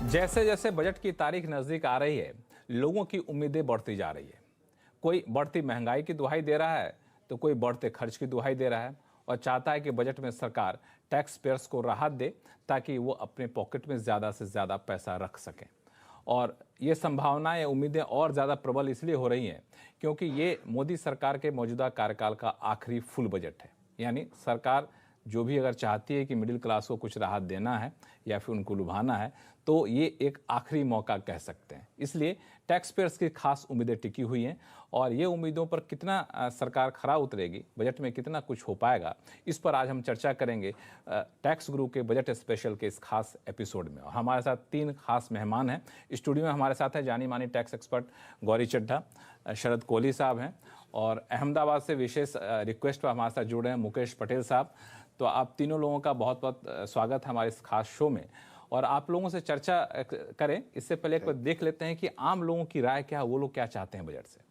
जैसे जैसे बजट की तारीख नजदीक आ रही है, लोगों की उम्मीदें बढ़ती जा रही है। कोई बढ़ती महंगाई की दुहाई दे रहा है, तो कोई बढ़ते खर्च की दुहाई दे रहा है और चाहता है कि बजट में सरकार टैक्स पेयर्स को राहत दे ताकि वो अपने पॉकेट में ज़्यादा से ज़्यादा पैसा रख सकें। और ये संभावनाएं उम्मीदें और ज़्यादा प्रबल इसलिए हो रही हैं क्योंकि ये मोदी सरकार के मौजूदा कार्यकाल का आखिरी फुल बजट है। यानी सरकार जो भी अगर चाहती है कि मिडिल क्लास को कुछ राहत देना है या फिर उनको लुभाना है, तो ये एक आखिरी मौका कह सकते हैं। इसलिए टैक्स पेयर्स की खास उम्मीदें टिकी हुई हैं और ये उम्मीदों पर कितना सरकार खरा उतरेगी, बजट में कितना कुछ हो पाएगा, इस पर आज हम चर्चा करेंगे टैक्स गुरु के बजट स्पेशल के इस खास एपिसोड में। और हमारे साथ तीन खास मेहमान हैं। स्टूडियो में हमारे साथ है जानी मानी टैक्स एक्सपर्ट गौरी चड्ढा, शरद कोहली साहब हैं, और अहमदाबाद से विशेष रिक्वेस्ट पर हमारे साथ जुड़े हैं मुकेश पटेल साहब। तो आप तीनों लोगों का बहुत बहुत स्वागत है हमारे इस खास शो में। और आप लोगों से चर्चा करें इससे पहले एक बार देख लेते हैं कि आम लोगों की राय क्या है, वो लोग क्या चाहते हैं बजट से।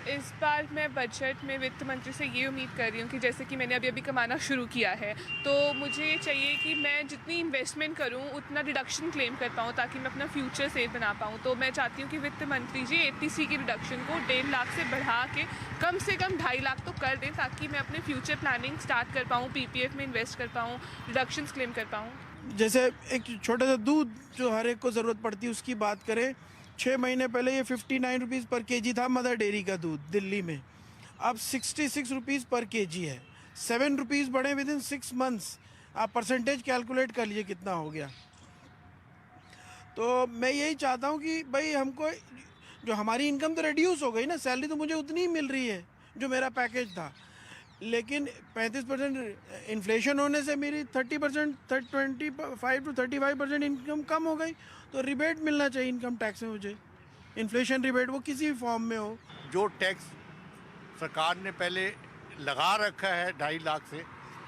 इस बार मैं बजट में वित्त मंत्री से ये उम्मीद कर रही हूँ कि जैसे कि मैंने अभी कमाना शुरू किया है, तो मुझे चाहिए कि मैं जितनी इन्वेस्टमेंट करूँ उतना डिडक्शन क्लेम कर पाऊँ ताकि मैं अपना फ्यूचर सेफ बना पाऊँ। तो मैं चाहती हूँ कि वित्त मंत्री जी 80C की डिडक्शन को 1.5 लाख से बढ़ा के कम से कम 2.5 लाख तो कर दें ताकि मैं अपने फ्यूचर प्लानिंग स्टार्ट कर पाऊँ, PPF में इन्वेस्ट कर पाऊँ, डिडक्शंस क्लेम कर पाऊँ। जैसे एक छोटा सा दूध जो हर एक को ज़रूरत पड़ती है उसकी बात करें, 6 महीने पहले ये 59 रुपीज़ पर केजी था मदर डेयरी का दूध दिल्ली में, अब 66 रुपीज़ पर केजी है। 7 रुपीज़ बढ़े विद इन 6 मंथ्स। आप परसेंटेज कैलकुलेट कर लीजिए कितना हो गया। तो मैं यही चाहता हूँ कि भाई हमको जो हमारी इनकम तो रिड्यूस हो गई ना, सैलरी तो मुझे उतनी ही मिल रही है जो मेरा पैकेज था, लेकिन 35% इन्फ्लेशन होने से मेरी 30% 25 to 35% इनकम कम हो गई। तो रिबेट मिलना चाहिए इनकम टैक्स में मुझे, इन्फ्लेशन रिबेट, वो किसी भी फॉर्म में हो। जो टैक्स सरकार ने पहले लगा रखा है 2.5 लाख से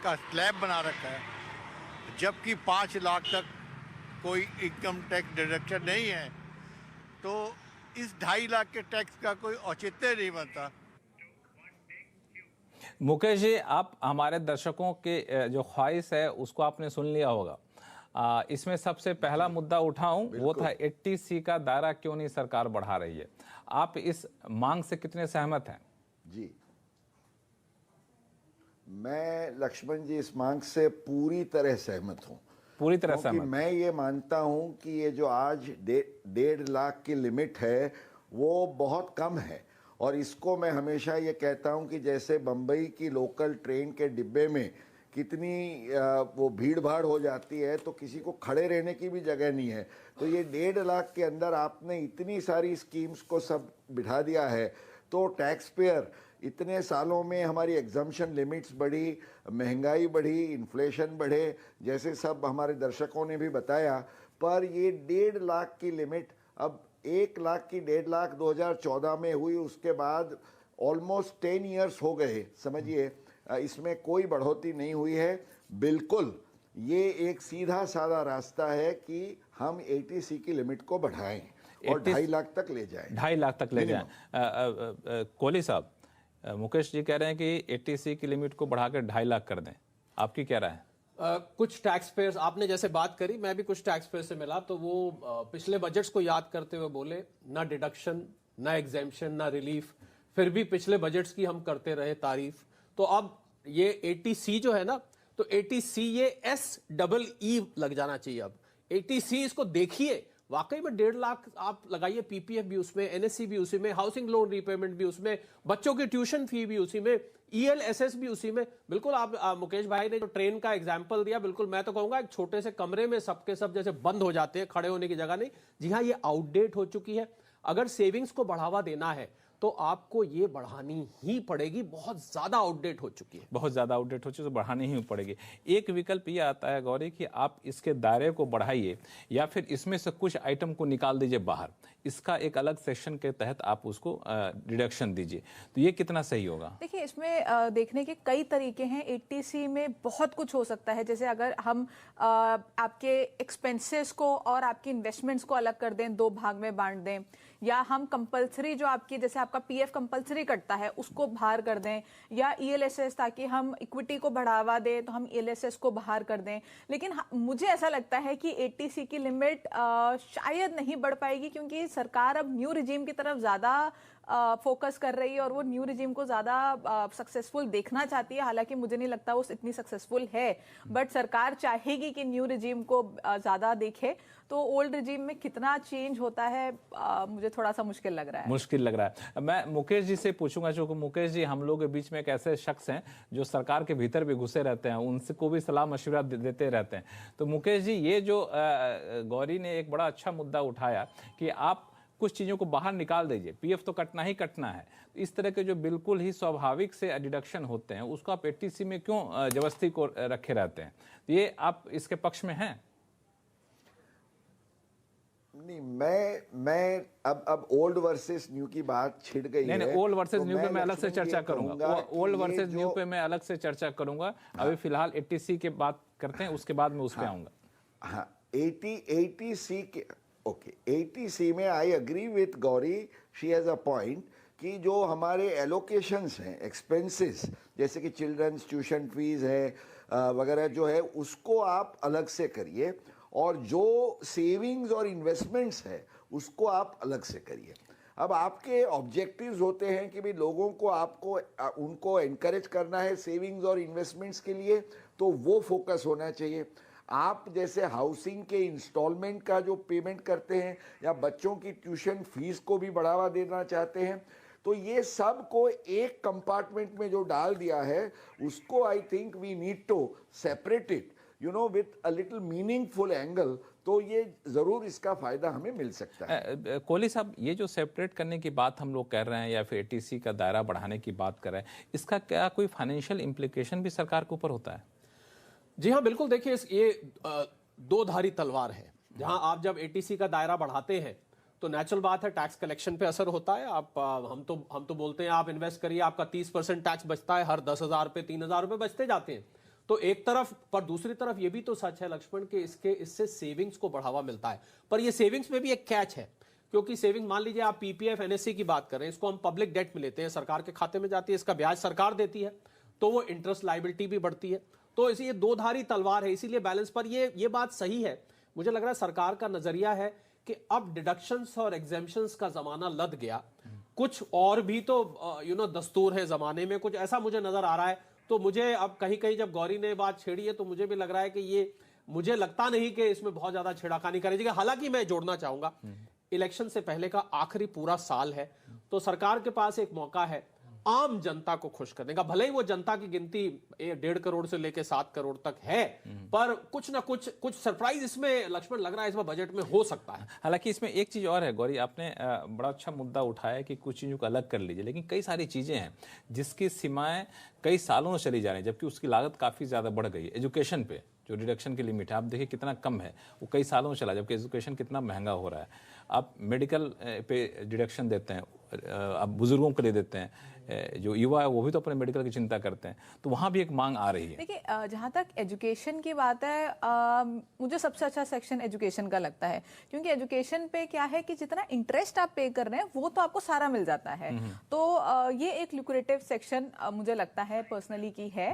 का स्लैब बना रखा है, जबकि 5 लाख तक कोई इनकम टैक्स डिडक्शन नहीं है, तो इस 2.5 लाख के टैक्स का कोई औचित्य नहीं बनता। मुकेश जी, आप हमारे दर्शकों के जो ख्वाहिश है उसको आपने सुन लिया होगा। इसमें सबसे पहला मुद्दा उठाऊं वो था 80C का दायरा क्यों नहीं सरकार बढ़ा रही है। आप इस मांग से कितने सहमत हैं? जी, मैं लक्ष्मण जी इस मांग से पूरी तरह सहमत हूं। पूरी तरह सहमत। मैं ये मानता हूं कि ये जो आज 1.5 लाख की लिमिट है वो बहुत कम है, और इसको मैं हमेशा ये कहता हूं कि जैसे बम्बई की लोकल ट्रेन के डिब्बे में कितनी वो भीड़ भाड़ हो जाती है तो किसी को खड़े रहने की भी जगह नहीं है, तो ये 1.5 लाख के अंदर आपने इतनी सारी स्कीम्स को सब बिठा दिया है। तो टैक्स पेयर इतने सालों में हमारी एग्जम्पशन लिमिट्स बढ़ी, महंगाई बढ़ी, इन्फ्लेशन बढ़े, जैसे सब हमारे दर्शकों ने भी बताया, पर ये 1.5 लाख की लिमिट अब 1 लाख की 1.5 लाख 2014 में हुई, उसके बाद ऑलमोस्ट 10 ईयर्स हो गए, समझिए इसमें कोई बढ़ोतरी नहीं हुई है। बिल्कुल ये एक सीधा साधा रास्ता है कि हम 80C की लिमिट को बढ़ाएं और 2.5 लाख तक ले जाएं। 2.5 लाख तक ले जाएं। कोहली साहब, मुकेश जी कह रहे हैं कि 80C की लिमिट को बढ़ा कर 2.5 लाख कर दें, आपकी क्या राय है? कुछ टैक्स पेयर्स, आपने जैसे बात करी, मैं भी कुछ टैक्स पेयर से मिला तो वो पिछले बजट्स को याद करते हुए बोले ना डिडक्शन, ना एग्जेम्पशन, ना रिलीफ, फिर भी पिछले बजट्स की हम करते रहे तारीफ। तो अब ये 80C जो है ना, तो 80C ये SEE लग जाना चाहिए। अब 80C इसको देखिए, वाकई में 1.5 लाख आप लगाइए, PPF भी उसमें, NSC भी उसी में, हाउसिंग लोन रीपेमेंट भी उसमें, बच्चों की ट्यूशन फी भी उसी में, ELSS भी उसी में। बिल्कुल आप मुकेश भाई ने जो ट्रेन का एग्जाम्पल दिया, बिल्कुल मैं तो कहूंगा एक छोटे से कमरे में सबके सब जैसे बंद हो जाते हैं, खड़े होने की जगह नहीं। जी हाँ, ये आउटडेट हो चुकी है। अगर सेविंग्स को बढ़ावा देना है तो आपको ये बढ़ानी ही पड़ेगी, बहुत ज्यादा आउटडेट हो चुकी है, बहुत ज्यादा आउटडेट हो चुकी है, तो बढ़ानी ही पड़ेगी। एक विकल्प ये आता है गौरी कि आप इसके दायरे को बढ़ाइए या फिर इसमें से कुछ आइटम को निकाल दीजिए बाहर, इसका एक अलग सेक्शन के तहत आप उसको डिडक्शन दीजिए, तो ये कितना सही होगा? देखिए, इसमें देखने के कई तरीके हैं। 80C में बहुत कुछ हो सकता है, जैसे अगर हम आपके एक्सपेंसेस को और आपकी इन्वेस्टमेंट्स को अलग कर दें, 2 भाग में बांट दें, या हम कंपलसरी जो आपकी जैसे आपका पीएफ कंपलसरी कटता है उसको बाहर कर दें, या ईएलएसएस ताकि हम इक्विटी को बढ़ावा दें तो हम ईएलएसएस को बाहर कर दें। लेकिन मुझे ऐसा लगता है कि एटीसी की लिमिट शायद नहीं बढ़ पाएगी, क्योंकि सरकार अब न्यू रिजीम की तरफ ज्यादा फोकस कर रही है और वो न्यू रिजीम को ज्यादा सक्सेसफुल देखना चाहती है। हालांकि मुझे नहीं लगता वो इतनी सक्सेसफुल है, बट सरकार चाहेगी कि न्यू रिजीम को ज्यादा देखे। तो ओल्ड रिजीम में कितना चेंज होता है मुझे थोड़ा सा मुश्किल लग रहा है। मुश्किल लग रहा है। मैं मुकेश जी से पूछूंगा, क्योंकि मुकेश जी हम लोग के बीच में एक ऐसे शख्स हैं जो सरकार के भीतर भी घुसे रहते हैं, उनसे को भी सलाह मशवरा देते रहते हैं। तो मुकेश जी, ये जो गौरी ने एक बड़ा अच्छा मुद्दा उठाया कि आप कुछ चीज़ों को बाहर निकाल दीजिए, पीएफ तो कटना ही कटना है। इस तरह के जो बिल्कुल ही स्वाभाविक से डिडक्शन होते हैं उसको आप एटीसी में क्यों जबरदस्ती को रखे रहते हैं? ये आप इसके पक्ष में हैं? नहीं, मैं अब ओल्ड वर्सेस न्यू की बात छिड़ गई है। नहीं, ओल्ड वर्सेस तो न्यू पे मैं अलग से चर्चा करूंगा। ओल्ड वर्सेस न्यू पे मैं अलग से चर्चा करूंगा। अभी फिलहाल एटीसी के बात करते हैं, उसके बाद मैं उस पे आऊंगा। हाँ, एटीसी के ओके, एटीसी में I agree with Gauri, she has a point कि जो हमारे एलोकेशंस हैं, एक्सपेंसेस जैसे कि चिल्ड्रंस ट्यूशन फीस है वगैरह जो है, उसको आप अलग से करिए, और जो सेविंग्स और इन्वेस्टमेंट्स है उसको आप अलग से करिए। अब आपके ऑब्जेक्टिव्स होते हैं कि भाई लोगों को आपको उनको एनकरेज करना है सेविंग्स और इन्वेस्टमेंट्स के लिए, तो वो फोकस होना चाहिए। आप जैसे हाउसिंग के इंस्टॉलमेंट का जो पेमेंट करते हैं या बच्चों की ट्यूशन फीस को भी बढ़ावा देना चाहते हैं, तो ये सब को एक कंपार्टमेंट में जो डाल दिया है उसको I think we need to separate it, you know, with a little meaningful angle. तो ये जरूर इसका फायदा हमें मिल सकता है। कोहली साहब, ये जो सेपरेट करने की बात हम लोग कर रहे हैं या फिर एटीसी का दायरा बढ़ाने की बात कर रहे हैं, इसका क्या कोई फाइनेंशियल इम्प्लीकेशन भी सरकार के ऊपर होता है? जी हाँ, बिल्कुल। देखिए, ये दो धारी तलवार है। जहां आप जब एटीसी का दायरा बढ़ाते हैं तो नेचुरल बात है टैक्स कलेक्शन पे असर होता है। आप हम तो बोलते हैं आप इन्वेस्ट करिए, आपका 30% टैक्स बचता है, हर 10,000 पे 3,000 रुपए बचते जाते हैं। तो एक तरफ, पर दूसरी तरफ ये भी तो सच है लक्ष्मण कि इससे सेविंग्स को बढ़ावा मिलता है। पर ये सेविंग्स में भी एक कैच है, क्योंकि सेविंग, मान लीजिए आप पीपीएफ एनएससी की बात कर रहे हैं, इसको हम पब्लिक डेट में लेते हैं, सरकार के खाते में जाती है, इसका ब्याज सरकार देती है, तो वो इंटरेस्ट लायबिलिटी भी बढ़ती है। तो इसी ये दो धारी तलवार है, इसीलिए बैलेंस पर ये बात सही है। मुझे लग रहा है सरकार का नजरिया है कि अब डिडक्शंस और एग्जेम्पशंस का जमाना लद गया। कुछ और भी तो दस्तूर है जमाने में, कुछ ऐसा मुझे नजर आ रहा है। तो मुझे अब कहीं जब गौरी ने बात छेड़ी है तो मुझे भी लग रहा है कि ये, मुझे लगता नहीं कि इसमें बहुत ज्यादा छेड़खानी करी जाएगी। हालांकि मैं जोड़ना चाहूंगा, इलेक्शन से पहले का आखिरी पूरा साल है, तो सरकार के पास एक मौका है आम जनता को खुश करने का। भले ही वो जनता की गिनती 1.5 करोड़ से लेकर 7 करोड़ तक है, पर कुछ ना कुछ सरप्राइज इसमें लक्ष्मण लग रहा है, इसमें बजट में हो सकता है। हालांकि इसमें एक चीज और है गौरी, आपने बड़ा अच्छा मुद्दा उठाया कि कुछ चीजों को अलग कर लीजिए, लेकिन कई सारी चीजें हैं जिसकी सीमाएं कई सालों से चली जा रही है, जबकि उसकी लागत काफी ज्यादा बढ़ गई है। एजुकेशन पे जो डिडक्शन की लिमिट है, आप देखिए कितना कम है, वो कई सालों से चला, जबकि एजुकेशन कितना महंगा हो रहा है। आप मेडिकल पे डिडक्शन देते हैं, आप बुजुर्गों के लिए देते हैं, जो युवा है वो भी तो अपने मेडिकल की चिंता करते हैं, तो वहाँ भी एक मांग आ रही है। देखिए, जहाँ तक एजुकेशन की बात है, मुझे सबसे अच्छा सेक्शन एजुकेशन का लगता है, क्योंकि एजुकेशन पे क्या है कि जितना इंटरेस्ट आप पे कर रहे हैं वो तो आपको सारा मिल जाता है। तो ये एक ल्यूक्रेटिव सेक्शन मुझे लगता है पर्सनली की है।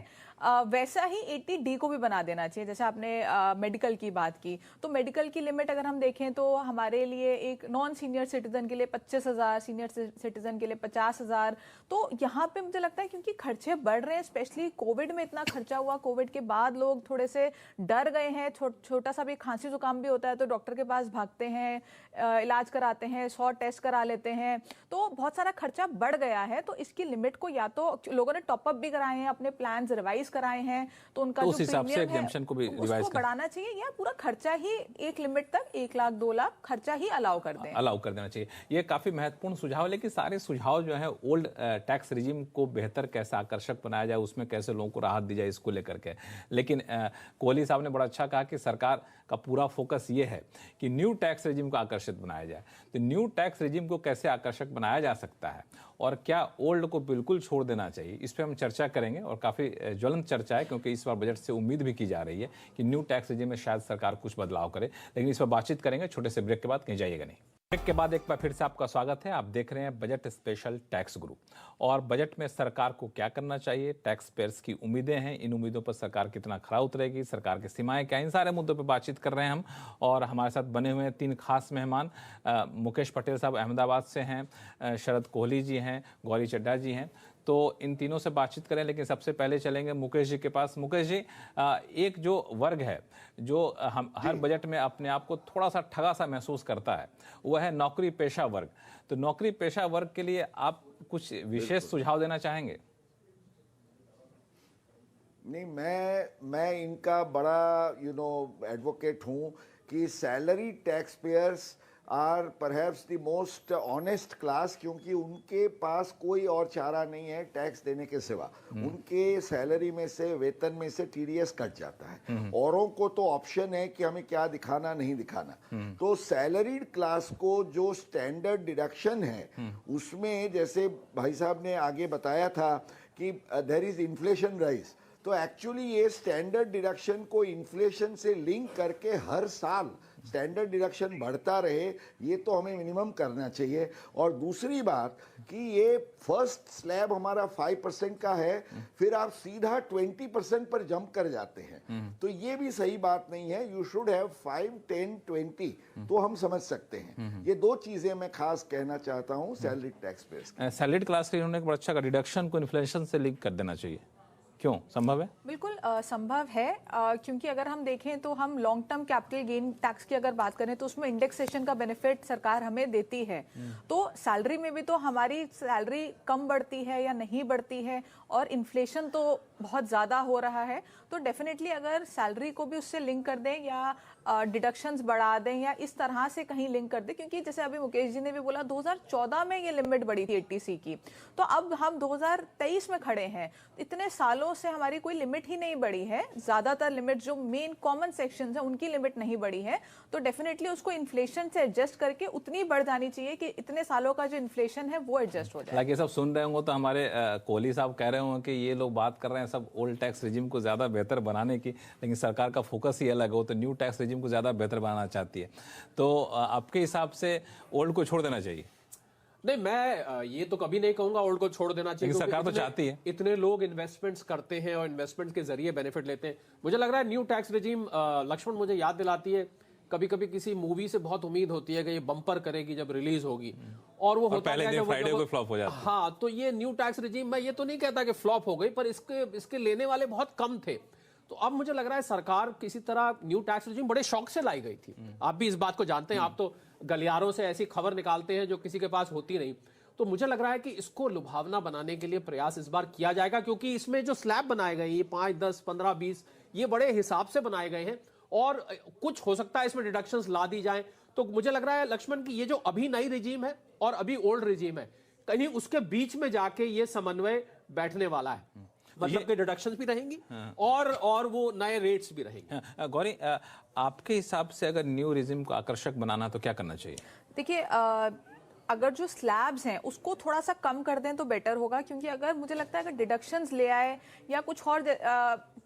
वैसा ही 80D को भी बना देना चाहिए। जैसे आपने मेडिकल की बात की, तो मेडिकल की लिमिट अगर हम देखें तो हमारे लिए एक नॉन सीनियर सिटीजन के लिए 25,000, सीनियर सिटीजन के लिए 50,000। तो यहाँ पे मुझे लगता है क्योंकि खर्चे बढ़ रहे हैं, स्पेशली कोविड में इतना खर्चा हुआ, कोविड के बाद लोग थोड़े से डर गए हैं। छोटा सा भी खांसी जुकाम भी होता है तो डॉक्टर के पास भागते हैं, इलाज कराते हैं, 100 टेस्ट करा लेते हैं, तो बहुत सारा खर्चा बढ़ गया है। तो इसकी लिमिट को या तो लोगों ने टॉपअप भी कराए हैं, अपने प्लान रिवाइज कराए हैं, तो उनका तो जो उस हिसाब से प्रीमियम है एग्जेम्पशन को भी रिवाइज उसको बढ़ाना चाहिए, या पूरा खर्चा ही एक लिमिट तक 1 लाख 2 लाख खर्चा ही अलाउ कर देना चाहिए। ये काफी महत्वपूर्ण सुझाव है, लेकिन सारे सुझाव जो है ओल्ड टैक्स रिजीम को बेहतर कैसे आकर्षक बनाया जाए, उसमें कैसे लोगों को राहत दी जाए, इसको लेकर के। लेकिन कोहली साहब ने बड़ा अच्छा कहा कि सरकार का पूरा फोकस ये है कि न्यू टैक्स रिजीम को आकर्षित बनाया जाए। तो न्यू टैक्स रिजीम को कैसे आकर्षक बनाया जा सकता है और क्या ओल्ड को बिल्कुल छोड़ देना चाहिए, इस पर हम चर्चा करेंगे, और काफी ज्वलंत चर्चा है, क्योंकि इस बार बजट से उम्मीद भी की जा रही है कि न्यू टैक्स रिजीम में शायद सरकार कुछ बदलाव करे। लेकिन इस पर बातचीत करेंगे छोटे से ब्रेक के बाद, कहीं जाइएगा नहीं। ब्रेक के बाद एक बार फिर से आपका स्वागत है। आप देख रहे हैं बजट स्पेशल टैक्स गुरु। और बजट में सरकार को क्या करना चाहिए, टैक्स पेयर्स की उम्मीदें हैं, इन उम्मीदों पर सरकार कितना खरा उतरेगी, सरकार की सीमाएं क्या, इन सारे मुद्दों पर बातचीत कर रहे हैं हम। और हमारे साथ बने हुए हैं तीन खास मेहमान। मुकेश पटेल साहब अहमदाबाद से हैं, शरद कोहली जी हैं, गौरी चड्ढा जी हैं। तो इन तीनों से बातचीत करें, लेकिन सबसे पहले चलेंगे मुकेश जी के पास। मुकेश जी, एक जो वर्ग है जो हम हर बजट में अपने आप को थोड़ा सा ठगा सा महसूस करता है, वह है नौकरी पेशा वर्ग। तो नौकरी पेशा वर्ग के लिए आप कुछ विशेष सुझाव देना चाहेंगे? नहीं, मैं इनका बड़ा एडवोकेट हूँ कि salary tax payers are perhaps the most honest class, क्योंकि उनके पास कोई और चारा नहीं है टैक्स देने के सिवा। उनके सैलरी में से, वेतन में से टीडीएस कट जाता है। औरों को तो ऑप्शन है कि हमें क्या दिखाना नहीं दिखाना। तो सैलरीड क्लास को जो स्टैंडर्ड डिडक्शन है उसमें, जैसे भाई साहब ने आगे बताया था कि देयर इज इन्फ्लेशन राइज, तो एक्चुअली ये स्टैंडर्ड डिडक्शन को इन्फ्लेशन से लिंक करके हर साल स्टैंडर्ड डिडक्शन बढ़ता रहे, ये तो हमें मिनिमम करना चाहिए। और दूसरी बात कि ये फर्स्ट स्लैब हमारा 5% का है, फिर आप सीधा 20% पर जंप कर जाते हैं, तो ये भी सही बात नहीं है। यू शुड हैव 5, 10, 20, तो हम समझ सकते हैं। ये दो चीजें मैं खास कहना चाहता हूँ सैलरी टैक्स पे। सैलरीड क्लास के इन्होंने एक बड़ा अच्छा डिडक्शन को इन्फ्लेशन से लिंक कर देना चाहिए, क्यों संभव है? बिल्कुल संभव है, क्योंकि अगर हम देखें तो हम long term capital gain tax की अगर बात करें तो उसमें इंडेक्सेशन का बेनिफिट सरकार हमें देती है। तो सैलरी में भी तो हमारी सैलरी कम बढ़ती है या नहीं बढ़ती है, और इन्फ्लेशन तो बहुत ज़्यादा हो रहा है। तो डेफिनेटली अगर सैलरी को भी उससे लिंक कर दें या डिडक्शंस बढ़ा दें या इस तरह से कहीं लिंक कर दें, क्योंकि जैसे अभी मुकेश जी ने भी बोला 2014 में ये लिमिट बढ़ी थी 80C की, तो अब हम 2023 में खड़े हैं। इतने सालों से हमारी कोई लिमिट ही नहीं बढ़ी है। ज़्यादातर लिमिट जो मेन कॉमन सेक्शन है उनकी लिमिट नहीं बढ़ी है। तो डेफिनेटली उसको इन्फ्लेशन से एडजस्ट करके उतनी बढ़ जानी चाहिए कि इतने सालों का जो इन्फ्लेशन है वो एडजस्ट हो जाए। ये सब सुन रहे होंगे तो हमारे कोहली साहब कह रहे होंगे कि ये लोग बात कर रहे हैं सब ओल्ड टैक्स रिजिम को ज़्यादा बेहतर बनाने की, लेकिन सरकार का फोकस ही अलग हो, तो न्यू टैक्स रिजिम को ज़्यादा बेहतर बनाना चाहती है। तो आपके हिसाब से ओल्ड को छोड़ देना चाहिए? नहीं, मैं ये तो कभी नहीं कहूंगा ओल्ड को छोड़ देना चाहिए। सरकार तो चाहती है। इतने लोग इन्वेस्टमेंट्स करते हैं और इन्वेस्टमेंट के जरिए बेनिफिट लेते हैं। मुझे लग रहा है न्यू टैक्स रिजीम, लक्ष्मण मुझे याद दिलाती है कभी कभी किसी मूवी से बहुत उम्मीद होती है कि ये बम्पर करेगी जब रिलीज होगी, और वो होता है फ्राइडे को फ्लॉप हो जाता है। हाँ, तो ये न्यू टैक्स रिजीम, मैं ये तो नहीं कहता कि फ्लॉप हो गई, पर इसके लेने वाले बहुत कम थे। तो अब मुझे लग रहा है सरकार किसी तरह न्यू टैक्स रिजीम बड़े शौक से लाई गई थी। आप भी इस बात को जानते हैं, आप तो गलियारों से ऐसी खबर निकालते हैं जो किसी के पास होती नहीं। तो मुझे लग रहा है कि इसको लुभावना बनाने के लिए प्रयास इस बार किया जाएगा, क्योंकि इसमें जो स्लैब बनाए गए ये 5, 10, 15, 20 ये बड़े हिसाब से बनाए गए हैं, और कुछ हो सकता है इसमें डिडक्शंस ला दी जाएं। तो मुझे लग रहा है लक्ष्मण की ये जो अभी नई रिजीम है और अभी ओल्ड रिजीम है, कहीं उसके बीच में जाके ये समन्वय बैठने वाला है। मतलब कि डिडक्शंस भी रहेंगी और वो नए रेट्स भी रहेंगे। गौरी, आपके हिसाब से अगर न्यू रिजिम को आकर्षक बनाना तो क्या करना चाहिए? देखिए, अगर जो स्लैब्स हैं उसको थोड़ा सा कम कर दें तो बेटर होगा, क्योंकि अगर मुझे लगता है अगर डिडक्शंस ले आए या कुछ और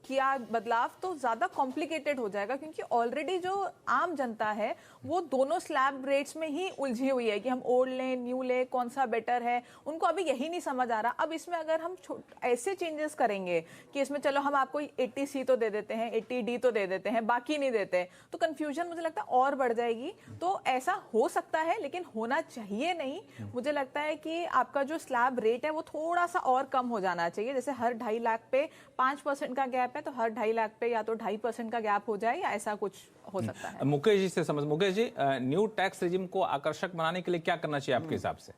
किया बदलाव तो ज़्यादा कॉम्प्लिकेटेड हो जाएगा, क्योंकि ऑलरेडी जो आम जनता है वो दोनों स्लैब रेट्स में ही उलझी हुई है कि हम ओल्ड लें न्यू लें, कौन सा बेटर है, उनको अभी यही नहीं समझ आ रहा। अब इसमें अगर हम ऐसे चेंजेस करेंगे कि इसमें चलो हम आपको 80C तो दे देते हैं, 80D तो दे देते हैं, बाकी नहीं देते, तो कन्फ्यूजन मुझे लगता है और बढ़ जाएगी। तो ऐसा हो सकता है, लेकिन होना चाहिए नहीं। मुझे लगता है कि आपका जो स्लैब रेट है वो थोड़ा सा और कम हो जाना चाहिए। जैसे हर 2.5 लाख पे 5% का गैप है, तो हर 2.5 लाख पे या तो 2.5% का गैप हो जाए, या ऐसा कुछ हो सकता है। मुकेश जी से समझ, Mukesh ji, new tax regime को आकर्षक बनाने के लिए क्या करना चाहिए आपके हिसाब से?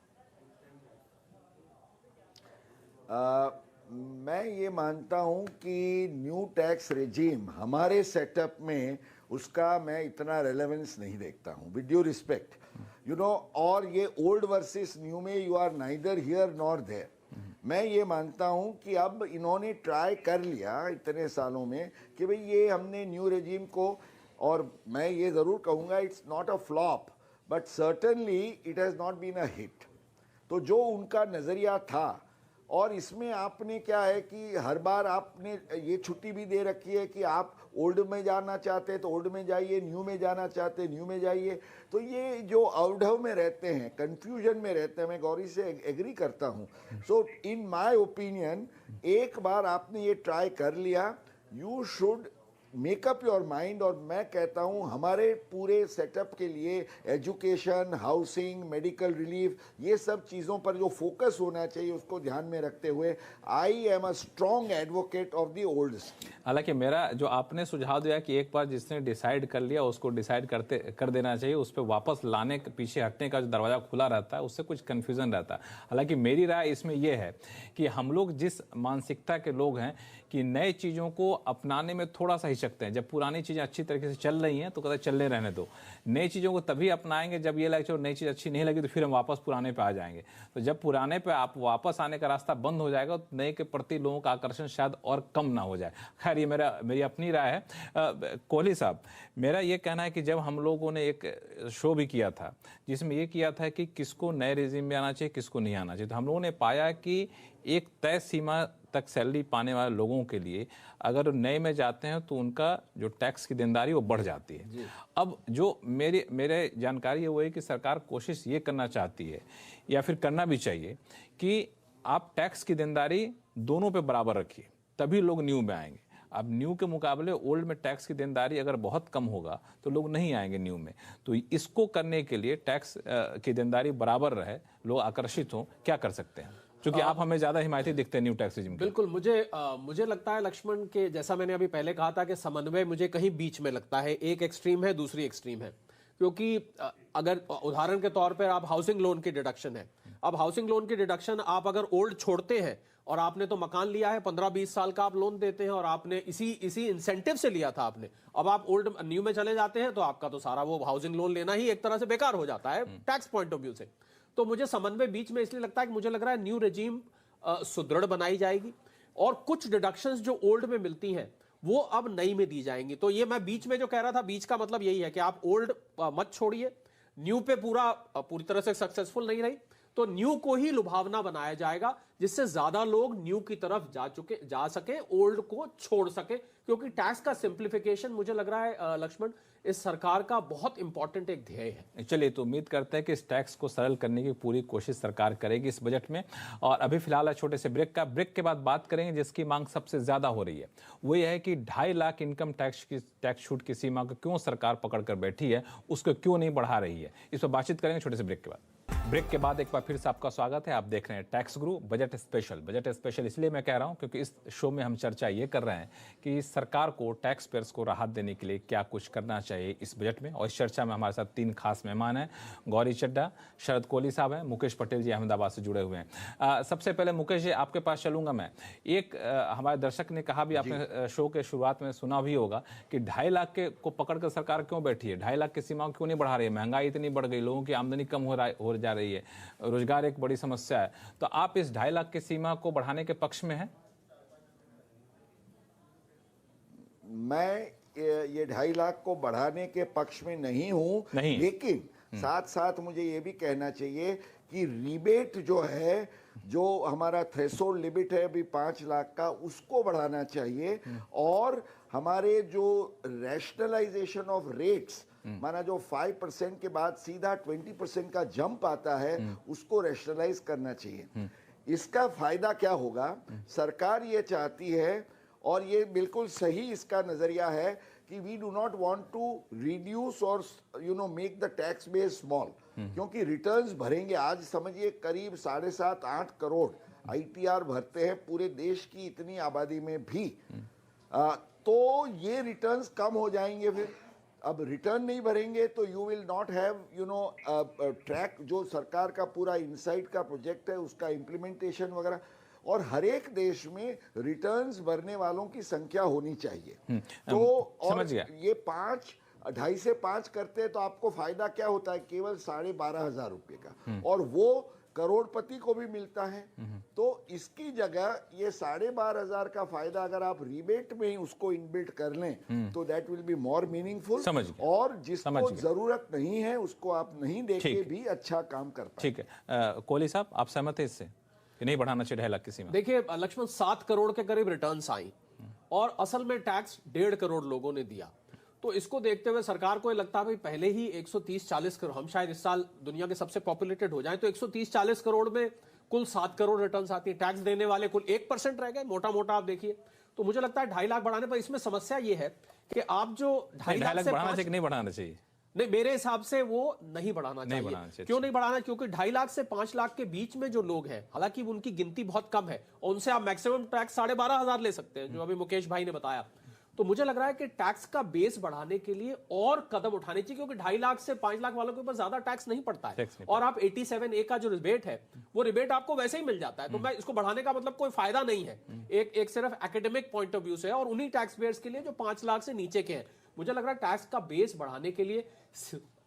मैं ये मानता हूं कि न्यू टैक्स रिजीम हमारे सेटअप में उसका मैं इतना रेलेवेंस नहीं देखता हूं, विद ड्यू रिस्पेक्ट, और ये ओल्ड वर्सेस न्यू में you are neither here nor there. मैं ये मानता हूं कि अब इन्होंने ट्राई कर लिया इतने सालों में कि भाई ये हमने न्यू रेजिम को, और मैं ये ज़रूर कहूँगा it's not a flop but certainly it has not been a hit. तो जो उनका नज़रिया था और इसमें आपने क्या है कि हर बार आपने ये छुट्टी भी दे रखी है कि आप ओल्ड में जाना चाहते हैं तो ओल्ड में जाइए, न्यू में जाना चाहते हैं न्यू में जाइए। तो ये जो अवढव में रहते हैं, कंफ्यूजन में रहते हैं, मैं गौरी से एग्री करता हूँ। सो इन माय ओपिनियन एक बार आपने ये ट्राई कर लिया, you should make up your mind. और मैं कहता हूँ हमारे पूरे सेटअप के लिए एजुकेशन, हाउसिंग, मेडिकल रिलीफ, ये सब चीज़ों पर जो फोकस होना चाहिए उसको ध्यान में रखते हुए I am a strong advocate of the old scheme. हालांकि मेरा जो आपने सुझाव दिया कि एक बार जिसने डिसाइड कर लिया उसको डिसाइड कर देना चाहिए, उस पर वापस लाने के पीछे हटने का जो दरवाज़ा खुला रहता है उससे कुछ कन्फ्यूज़न रहता है। हालांकि मेरी राय इसमें यह है कि हम लोग जिस मानसिकता के लोग हैं कि नए चीज़ों को अपनाने में थोड़ा सा हिचकते हैं। जब पुरानी चीज़ें अच्छी तरीके से चल रही हैं तो कहते चलने रहने दो, नई चीज़ों को तभी अपनाएंगे जब ये लगे नई चीज़ अच्छी नहीं लगी तो फिर हम वापस पुराने पे आ जाएंगे। तो जब पुराने पे आप वापस आने का रास्ता बंद हो जाएगा तो नए के प्रति लोगों का आकर्षण शायद और कम ना हो जाए। खैर ये मेरी अपनी राय है। कोहली साहब, मेरा ये कहना है कि जब हम लोगों ने एक शो भी किया था जिसमें ये किया था कि किसको नए रेजिम में आना चाहिए, किसको नहीं आना चाहिए, तो हम लोगों ने पाया कि एक तय सीमा तक सैलरी पाने वाले लोगों के लिए अगर नए में जाते हैं तो उनका जो टैक्स की देनदारी वो बढ़ जाती है। अब जो मेरे जानकारी है वो है कि सरकार कोशिश ये करना चाहती है या फिर करना भी चाहिए कि आप टैक्स की देनदारी दोनों पे बराबर रखिए, तभी लोग न्यू में आएंगे। अब न्यू के मुकाबले ओल्ड में टैक्स की देनदारी अगर बहुत कम होगा तो लोग नहीं आएंगे न्यू में। तो इसको करने के लिए टैक्स की देनदारी बराबर रहे, लोग आकर्षित हों, क्या कर सकते हैं? क्योंकि आप हमें ज्यादा हिमायती दिखते हैं न्यू टैक्स रिजिम के। बिल्कुल, मुझे लगता है लक्ष्मण के जैसा मैंने अभी पहले कहा था कि समन्वय मुझे कहीं बीच में लगता है, एक एक्सट्रीम है दूसरी एक्सट्रीम है। क्योंकि अगर उदाहरण के तौर पर आप हाउसिंग लोन की डिडक्शन है, अब हाउसिंग लोन की डिडक्शन आप अगर ओल्ड छोड़ते हैं और आपने तो मकान लिया है 15-20 साल का आप लोन देते हैं और आपने इसी इंसेंटिव से लिया था आपने, अब आप ओल्ड न्यू में चले जाते हैं तो आपका तो सारा वो हाउसिंग लोन लेना ही एक तरह से बेकार हो जाता है टैक्स पॉइंट ऑफ व्यू से। तो मुझे समन्वय बीच में इसलिए लगता है कि मुझे लग रहा है न्यू रेजीम सुदृढ़ बनाई जाएगी और कुछ डिडक्शंस जो ओल्ड में मिलती हैं वो अब नई में दी जाएंगी। तो ये मैं बीच में जो कह रहा था, बीच का मतलब यही है कि आप ओल्ड मत छोड़िए, न्यू पे पूरी तरह से सक्सेसफुल नहीं रही तो न्यू को ही लुभावना बनाया जाएगा जिससे ज्यादा लोग न्यू की तरफ जा सके, ओल्ड को छोड़ सके। क्योंकि टैक्स का सिंप्लीफिकेशन मुझे लग रहा है लक्ष्मण इस सरकार का बहुत इंपॉर्टेंट एक ध्येय है। चलिए, तो उम्मीद करते हैं कि इस टैक्स को सरल करने की पूरी कोशिश सरकार करेगी इस बजट में। और अभी फिलहाल छोटे से ब्रेक के बाद बात करेंगे जिसकी मांग सबसे ज्यादा हो रही है, वो ये है कि 2.5 लाख इनकम टैक्स छूट की सीमा को क्यों सरकार पकड़ कर बैठी है, उसको क्यों नहीं बढ़ा रही है। इस पर बातचीत करेंगे छोटे से ब्रेक के बाद। ब्रेक के बाद एक बार फिर से आपका स्वागत है। आप देख रहे हैं टैक्स गुरु बजट स्पेशल इसलिए मैं कह रहा हूं क्योंकि इस शो में हम चर्चा ये कर रहे हैं कि सरकार को टैक्स पेयर्स को राहत देने के लिए क्या कुछ करना चाहिए इस बजट में। और इस चर्चा में हमारे साथ 3 खास मेहमान हैं, गौरी चड्ढा, शरद कोहली साहब हैं, मुकेश पटेल जी अहमदाबाद से जुड़े हुए हैं। सबसे पहले मुकेश जी आपके पास चलूंगा मैं। एक हमारे दर्शक ने कहा भी, आपने शो के शुरुआत में सुना भी होगा कि 2.5 लाख को पकड़ कर सरकार क्यों बैठी है, 2.5 लाख की सीमा क्यों नहीं बढ़ा रही है। महंगाई इतनी बढ़ गई, लोगों की आमदनी कम हो जा रही है, रोजगार एक बड़ी समस्या है, तो आप इस 2.5 लाख की सीमा को बढ़ाने के पक्ष में हैं? मैं ये 2.5 लाख को बढ़ाने के पक्ष में नहीं हूं, लेकिन साथ साथ मुझे ये भी कहना चाहिए कि रिबेट जो है, जो हमारा थ्रेशोल्ड लिमिट है अभी 5 लाख का, उसको बढ़ाना चाहिए। और हमारे जो रैशनलाइजेशन ऑफ रेट्स, माना जो 5% के बाद सीधा 20% का जंप आता है, उसको रैशनलाइज करना चाहिए। इसका फायदा क्या होगा, सरकार ये चाहती है और ये बिल्कुल सही इसका नजरिया है कि we do not want to reduce और make the tax base small, क्योंकि रिटर्न्स भरेंगे। आज समझिए करीब 7.5-8 करोड़ ITR भरते हैं पूरे देश की इतनी आबादी में भी, तो ये रिटर्न्स कम हो जाएंगे। फिर अब रिटर्न नहीं भरेंगे तो you will not have track जो सरकार का पूरा इनसाइट का प्रोजेक्ट है उसका इम्प्लीमेंटेशन वगैरह। और हर एक देश में रिटर्न्स भरने वालों की संख्या होनी चाहिए। तो और ये 2.5 से 5 करते हैं तो आपको फायदा क्या होता है, केवल 12,500 रुपये का, और वो करोड़पति को भी मिलता है। तो इसकी जगह ये 12,500 का फायदा अगर आप रिबेट में ही उसको इनबिल्ट कर लें तो that will be more meaningful. और जिसको जरूरत नहीं है उसको आप नहीं देके भी अच्छा काम कर पाए। ठीक है, कोहली साहब आप सहमत हैं इससे? कि नहीं बढ़ाना चाहिए 2.5 लाख की सीमा? देखिए लक्ष्मण, 7 करोड़ के करीब रिटर्न्स आई और असल में टैक्स 1.5 करोड़ लोगों ने दिया। तो इसको देखते हुए सरकार को ये लगता है भाई पहले ही 130-40 करोड़, हम शायद इस साल दुनिया के सबसे पॉपुलेटेड हो जाएं, तो 130-40 करोड़ में कुल 7 करोड़ रिटर्न्स आती है, टैक्स देने वाले कुल 1% रह गए, मोटा मोटा आप देखिए। तो मुझे लगता है 2.5 लाख बढ़ाने पर इसमें समस्या ये है कि आप जो 2.5 लाख से बढ़ाना चाहिए कि नहीं बढ़ाना चाहिए? नहीं, मेरे हिसाब से वो नहीं बढ़ाना चाहिए। क्यों नहीं बढ़ाना? क्योंकि 2.5 लाख से 5 लाख के बीच में जो लोग हैं, हालांकि उनकी गिनती बहुत कम है, उनसे आप मैक्सिमम टैक्स 12,500 ले सकते हैं, जो अभी मुकेश भाई ने बताया। तो मुझे लग रहा है कि टैक्स का बेस बढ़ाने के लिए और कदम उठाने चाहिए, क्योंकि 2.5 लाख से 5 लाख वालों के ऊपर ज्यादा टैक्स नहीं पड़ता है। और आप 87A का जो रिबेट है, वो रिबेट आपको वैसे ही मिल जाता है। तो मैं इसको बढ़ाने का मतलब कोई फायदा नहीं है, एक सिर्फ एकेडमिक पॉइंट ऑफ व्यू से है, और उन्हीं टैक्स पेयर्स के लिए जो 5 लाख से नीचे के हैं। मुझे लग रहा है टैक्स का बेस बढ़ाने के लिए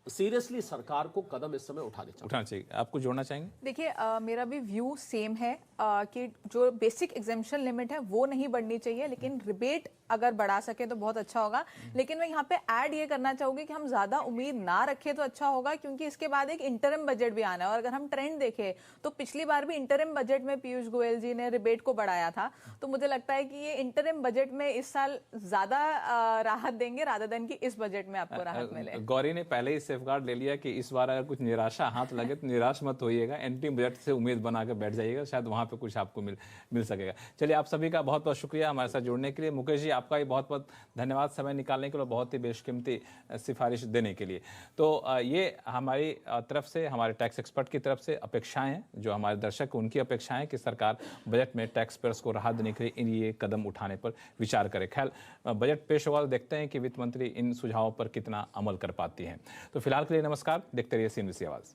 सीरियसली सरकार को कदम इस समय उठाना चाहिए। आपको जोड़ना चाहेंगे? देखिए मेरा भी व्यू सेम है कि जो बेसिक एग्जेम्पशन लिमिट है वो नहीं बढ़नी चाहिए, लेकिन रिबेट अगर बढ़ा सके तो बहुत अच्छा होगा। लेकिन मैं यहाँ पे ऐड ये करना चाहूंगी कि हम ज्यादा उम्मीद ना रखें तो अच्छा होगा, क्योंकि इसके बाद एक इंटरिम बजट भी आना है। और अगर हम ट्रेंड देखें तो पिछली बार भी इंटरिम बजट में पीयूष गोयल जी ने रिबेट को बढ़ाया था। तो मुझे लगता है कि ये इंटरिम बजट में इस साल ज्यादा राहत देंगे रादर देन कि इस बजट में आपको राहत मिले। गौरी ने पहले ही सेफगार्ड ले लिया कि इस बार अगर कुछ निराशा हाथ लगे तो निराश मत होइएगा, एंटी बजट से उम्मीद बना के बैठ जाइएगा, शायद वहां पे कुछ आपको मिल सकेगा। चलिए, आप सभी का बहुत बहुत शुक्रिया हमारे साथ जुड़ने के लिए। मुकेश जी, आपका भी बहुत बहुत धन्यवाद समय निकालने के लिए, बहुत ही बेशकीमती सिफारिश देने के लिए। तो ये हमारी तरफ से, हमारे टैक्स एक्सपर्ट की तरफ से अपेक्षाएं हैं, जो हमारे दर्शक उनकी अपेक्षाएं हैं कि सरकार बजट में टैक्स पेयर्स को राहत देने के लिए ये कदम उठाने पर विचार करे। खैर, बजट पेश होगा तो देखते हैं कि वित्त मंत्री इन सुझावों पर कितना अमल कर पाती हैं। तो फिलहाल के लिए नमस्कार, देखते रहिए CNBC आवाज़।